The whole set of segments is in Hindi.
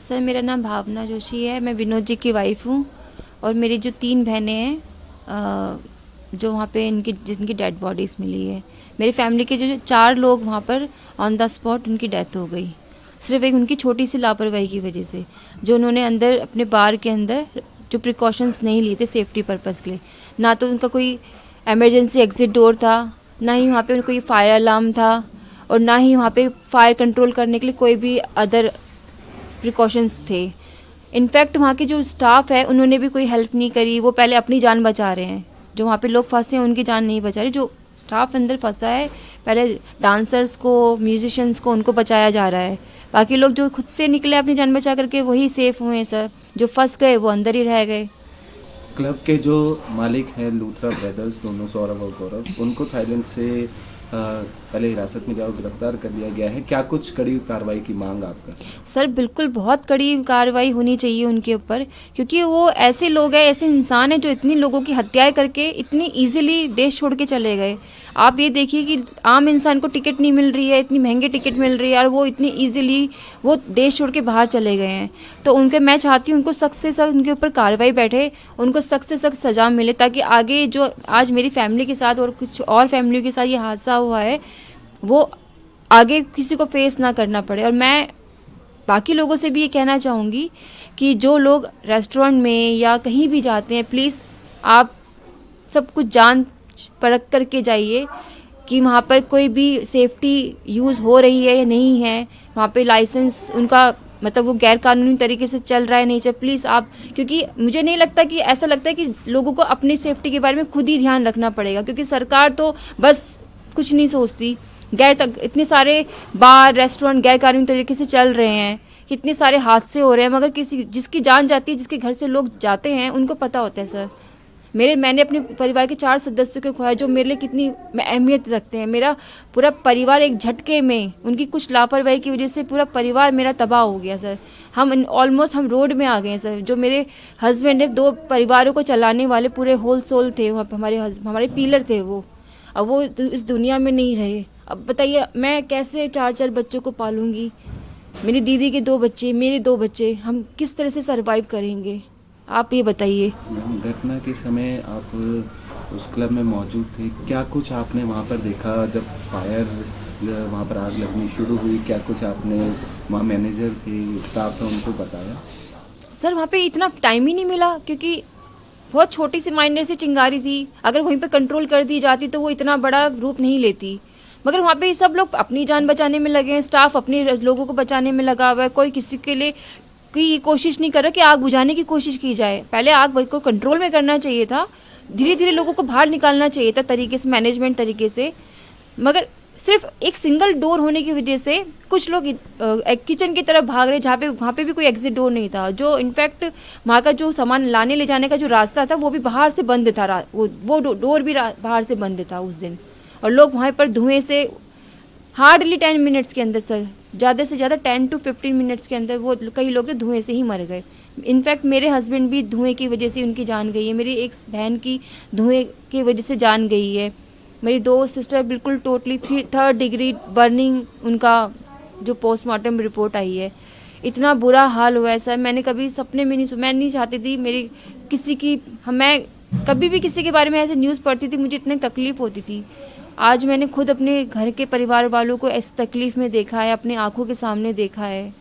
सर मेरा नाम भावना जोशी है, मैं विनोद जी की वाइफ हूँ और मेरी जो 3 बहनें हैं जो वहाँ पे जिनकी डेड बॉडीज़ मिली है। मेरी फैमिली के जो 4 लोग वहाँ पर ऑन द स्पॉट उनकी डेथ हो गई, सिर्फ एक उनकी छोटी सी लापरवाही की वजह से, जो उन्होंने अंदर अपने बार के अंदर जो प्रिकॉशंस नहीं लिए थे सेफ्टी पर्पज़ के लिए। ना तो उनका कोई एमरजेंसी एग्जिट डोर था, ना ही वहाँ पे कोई फायर अलार्म था और ना ही वहाँ पे फायर कंट्रोल करने के लिए कोई भी अदर प्रिकॉशंस थे। इनफैक्ट वहाँ के जो स्टाफ है उन्होंने भी कोई हेल्प नहीं करी, वो पहले अपनी जान बचा रहे हैं। जो वहाँ पे लोग फंसे हैं उनकी जान नहीं बचा रहे, जो स्टाफ अंदर फंसा है पहले डांसर्स को, म्यूजिशियंस को, उनको बचाया जा रहा है। बाकी लोग जो खुद से निकले अपनी जान बचा करके वही सेफ हुए हैं सर, जो फंस गए वो अंदर ही रह गए। क्लब के जो मालिक हैं लूथरा ब्रदर्स, दोनों सौरभ और गौरव, उनको थाईलैंड से पहले हिरासत में जाओ गिरफ्तार कर लिया गया है। क्या कुछ कड़ी कार्रवाई की मांग आपका? सर बिल्कुल बहुत कड़ी कार्रवाई होनी चाहिए उनके ऊपर, क्योंकि वो ऐसे लोग हैं, ऐसे इंसान हैं जो इतनी लोगों की हत्याएं करके इतनी इजीली देश छोड़ के चले गए। आप ये देखिए कि आम इंसान को टिकट नहीं मिल रही है, इतनी महंगी टिकट मिल रही है और वो इतनी इजीली वो देश छोड़ के बाहर चले गए हैं। तो उनके मैं चाहती हूँ उनको सख्त से सख्त उनके ऊपर कार्रवाई बैठे, उनको सख्त से सख्त सजा मिले, ताकि आगे जो आज मेरी फैमिली के साथ और कुछ और फैमिलियों के साथ ये हादसा हुआ है वो आगे किसी को फेस ना करना पड़े। और मैं बाकी लोगों से भी ये कहना चाहूँगी कि जो लोग रेस्टोरेंट में या कहीं भी जाते हैं, प्लीज़ आप सब कुछ जान परख करके जाइए कि वहाँ पर कोई भी सेफ्टी यूज़ हो रही है या नहीं है, वहाँ पे लाइसेंस उनका मतलब वो गैर कानूनी तरीके से चल रहा है नहीं चल। प्लीज़ आप, क्योंकि मुझे नहीं लगता कि ऐसा लगता है कि लोगों को अपनी सेफ्टी के बारे में खुद ही ध्यान रखना पड़ेगा, क्योंकि सरकार तो बस कुछ नहीं सोचती। इतने सारे बार रेस्टोरेंट गैर कानूनी तरीके से चल रहे हैं, कितने सारे हादसे हो रहे हैं, मगर जिसकी जान जाती है, जिसके घर से लोग जाते हैं, उनको पता होता है सर। मैंने अपने परिवार के 4 सदस्यों को खोया जो मेरे लिए कितनी अहमियत रखते हैं। मेरा पूरा परिवार एक झटके में, उनकी कुछ लापरवाही की वजह से पूरा परिवार मेरा तबाह हो गया सर। हम रोड में आ गए हैं सर। जो मेरे हस्बैंड है, 2 परिवारों को चलाने वाले पूरे होल सोल थे, वहाँ पे हमारे पिलर थे वो, अब वो इस दुनिया में नहीं रहे। अब बताइए मैं कैसे 4 बच्चों को पालूंगी, मेरी दीदी के 2 बच्चे, मेरे 2 बच्चे, हम किस तरह से सरवाइव करेंगे, आप ये बताइए। घटना के समय आप उस क्लब में मौजूद थे, क्या कुछ आपने वहाँ पर देखा जब फायर वहाँ पर आग लगनी शुरू हुई? क्या कुछ आपने वहाँ मैनेजर थे, स्टाफ था, उनको बताया? सर वहाँ पे इतना टाइम ही नहीं मिला, क्योंकि बहुत छोटी सी माइनर सी चिंगारी थी। अगर वहीं पे कंट्रोल कर दी जाती तो वो इतना बड़ा रूप नहीं लेती, मगर वहाँ पे सब लोग अपनी जान बचाने में लगे हैं, स्टाफ अपने लोगों को बचाने में लगा हुआ है। कोई किसी के लिए कोई कोशिश नहीं कर रहा कि आग बुझाने की कोशिश की जाए। पहले आग को कंट्रोल में करना चाहिए था, धीरे धीरे लोगों को बाहर निकालना चाहिए था तरीके से, मैनेजमेंट तरीके से। मगर सिर्फ एक सिंगल डोर होने की वजह से कुछ लोग किचन की तरफ भाग रहे, जहाँ पे वहाँ पे भी कोई एग्जिट डोर नहीं था। जो इनफैक्ट वहाँ का जो सामान लाने ले जाने का जो रास्ता था वो भी बाहर से बंद था, वो डोर भी बाहर से बंद था उस दिन। और लोग वहाँ पर धुएं से हार्डली 10 मिनट्स के अंदर सर, ज़्यादा से ज़्यादा 10 to 15 मिनट्स के अंदर वो कई लोग तो धुएं से ही मर गए। इनफैक्ट मेरे हस्बैंड भी धुएं की वजह से उनकी जान गई है, मेरी एक बहन की धुएं की वजह से जान गई है, मेरी 2 सिस्टर बिल्कुल टोटली 3rd डिग्री बर्निंग, उनका जो पोस्टमार्टम रिपोर्ट आई है। इतना बुरा हाल हुआ है सर, मैंने कभी सपने में नहीं मैं नहीं चाहती थी मेरी किसी की, मैं कभी भी किसी के बारे में ऐसे न्यूज़ पढ़ती थी मुझे इतनी तकलीफ़ होती थी। आज मैंने खुद अपने घर के परिवार वालों को इस तकलीफ़ में देखा है, अपनी आंखों के सामने देखा है।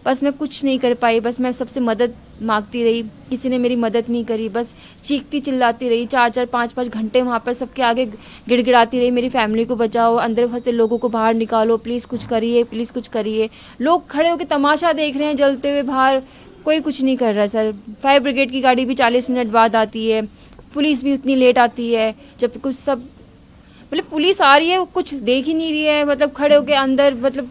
बस मैं कुछ नहीं कर पाई, बस मैं सबसे मदद मांगती रही, किसी ने मेरी मदद नहीं करी, बस चीखती चिल्लाती रही, 4-4 5-5 घंटे वहाँ पर सबके आगे गिड़गिड़ाती रही, मेरी फैमिली को बचाओ, अंदर फंसे लोगों को बाहर निकालो, प्लीज़ कुछ करिए, प्लीज़ कुछ करिए। लोग खड़े होकर तमाशा देख रहे हैं जलते हुए बाहर, कोई कुछ नहीं कर रहा सर। फायर ब्रिगेड की गाड़ी भी 40 मिनट बाद आती है, पुलिस भी उतनी लेट आती है, जब कुछ सब मतलब पुलिस आ रही है वो कुछ देख ही नहीं रही है, मतलब खड़े होके अंदर, मतलब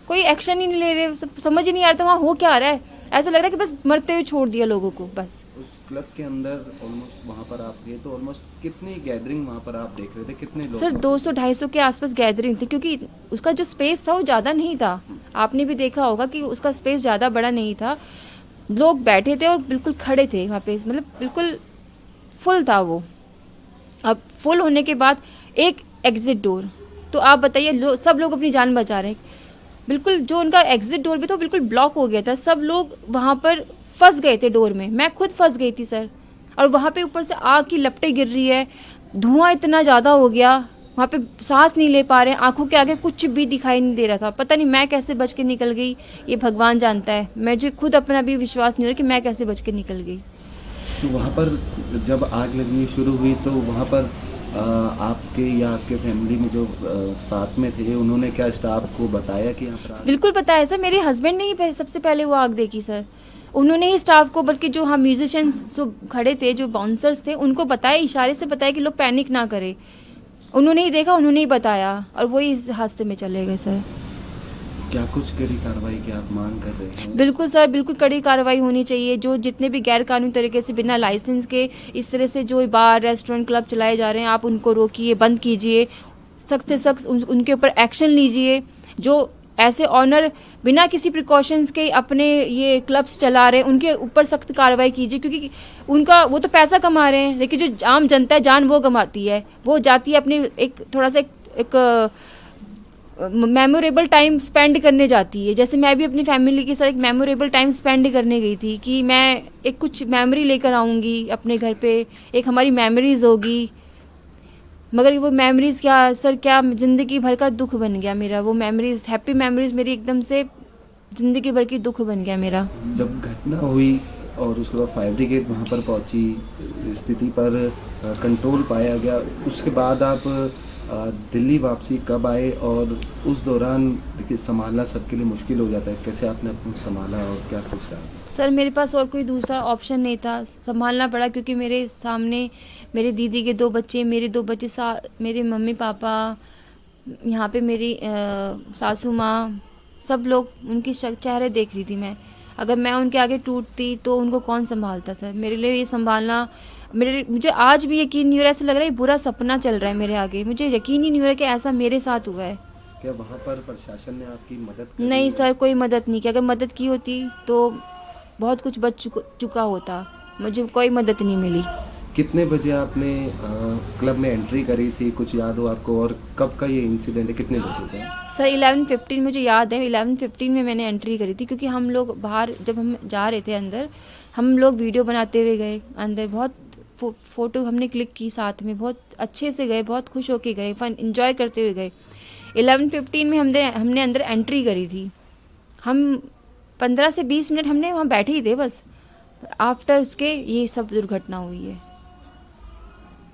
कोई एक्शन ही नहीं ले रहे, समझ ही नहीं आ रहा था वहाँ हो क्या रहा है। ऐसा लग रहा है कि बस मरते हुए छोड़ दिया लोगों को बस। उस क्लब के अंदर ऑलमोस्ट वहाँ पर आप गए तो ऑलमोस्ट कितनी गैदरिंग वहाँ पर आप देख रहे थे, कितने लोग? सर 200-250 के आसपास गैदरिंग थी, क्योंकि उसका जो स्पेस था वो ज़्यादा नहीं था। आपने भी देखा होगा कि उसका स्पेस ज़्यादा बड़ा नहीं था, लोग बैठे थे और बिल्कुल खड़े थे वहाँ पे, मतलब बिल्कुल फुल था वो। अब फुल होने के बाद एक एग्जिट डोर, तो आप बताइए सब लोग अपनी जान बचा रहे हैं। बिल्कुल जो उनका एग्जिट डोर भी था बिल्कुल ब्लॉक हो गया था, सब लोग वहाँ पर फंस गए थे डोर में, मैं खुद फंस गई थी सर। और वहाँ पे ऊपर से आग की लपटें गिर रही है, धुआं इतना ज़्यादा हो गया, वहाँ पे सांस नहीं ले पा रहे, आंखों के आगे कुछ भी दिखाई नहीं दे रहा था। पता नहीं मैं कैसे बच के निकल गई, ये भगवान जानता है। मुझे खुद अपना भी विश्वास नहीं हो रहा कि मैं कैसे बच के निकल गई। तो वहाँ पर जब आग लगनी शुरू हुई तो वहाँ पर आपके या आपके फैमिली में जो साथ में थे उन्होंने क्या स्टाफ को बताया कि यहाँ पर बिल्कुल पता है सर, मेरे हस्बैंड ने ही सबसे पहले वो आग देखी सर। उन्होंने ही स्टाफ को, बल्कि जो हम म्यूजिशियंस जो खड़े थे, जो बाउंसर्स थे, उनको बताया, इशारे से बताया कि लोग पैनिक ना करें। उन्होंने ही देखा, उन्होंने ही बताया, और वही इस हादसे में चले गए सर। क्या कुछ कड़ी कार्रवाई की आप मांग कर रहे हैं? बिल्कुल सर, बिल्कुल कड़ी कार्रवाई होनी चाहिए। जो जितने भी गैर कानूनी तरीके से बिना लाइसेंस के इस तरह से जो बार, रेस्टोरेंट, क्लब चलाए जा रहे हैं, आप उनको रोकिए, बंद कीजिए, सख्त से सख्त उनके ऊपर एक्शन लीजिए। जो ऐसे ऑनर बिना किसी प्रिकॉशंस के अपने ये क्लब्स चला रहे हैं, उनके ऊपर सख्त कार्रवाई कीजिए, क्योंकि उनका वो तो पैसा कमा रहे हैं, लेकिन जो आम जनता है जान वो गंवाती है, वो जाती है अपनी एक थोड़ा सा एक मेमोरेबल टाइम स्पेंड करने जाती है। जैसे मैं भी अपनी फैमिली के साथ एक मेमोरेबल टाइम स्पेंड करने गई थी कि मैं एक कुछ मेमोरी लेकर आऊँगी अपने घर पे, एक हमारी मेमोरीज होगी। मगर वो मेमोरीज क्या सर, क्या ज़िंदगी भर का दुख बन गया मेरा। वो मेमोरीज, हैप्पी मेमोरीज मेरी एकदम से ज़िंदगी भर की दुख बन गया मेरा। जब घटना हुई और उसके बाद फायर ब्रिगेड वहाँ पर पहुँची, स्थिति पर कंट्रोल पाया गया, उसके बाद आप दिल्ली वापसी कब आए? और उस दौरान देखिए संभालना सबके लिए मुश्किल हो जाता है, कैसे आपने अपना संभाला और क्या कुछ रहा? सर मेरे पास और कोई दूसरा ऑप्शन नहीं था, संभालना पड़ा, क्योंकि मेरे सामने मेरे दीदी के 2 बच्चे, मेरे 2 बच्चे, मेरे मम्मी पापा, यहाँ पे मेरी सासू माँ, सब लोग, उनकी चेहरे देख रही थी मैं। अगर मैं उनके आगे टूटती तो उनको कौन संभालता सर। मेरे लिए ये संभालना, मुझे आज भी यकीन नहीं हो रहा, ऐसा लग रहा है बुरा सपना चल रहा है मेरे आगे। मुझे यकीन ही नहीं हो रहा कि ऐसा मेरे साथ हुआ है। क्या वहाँ पर प्रशासन ने आपकी मदद की? नहीं सर, कोई मदद नहीं की। अगर मदद की होती तो बहुत कुछ बच चुका होता, मुझे कोई मदद नहीं मिली। कितने बजे आपने क्लब में एंट्री करी थी, कुछ याद हो आपको? और कब का ये इंसिडेंट है, कितने बजे का? सर 11:15 मुझे याद है, 11:15 में मैंने एंट्री करी थी, क्योंकि हम लोग बाहर जब हम जा रहे थे अंदर, हम लोग वीडियो बनाते हुए गए अंदर, बहुत फ़ोटो हमने क्लिक की साथ में, बहुत अच्छे से गए, बहुत खुश होके गए, फन एंजॉय करते हुए गए। 11:15 में हमने अंदर एंट्री करी थी। हम 15 से 20 मिनट हमने वहाँ बैठे ही थे बस। आफ्टर उसके ये सब दुर्घटना हुई है।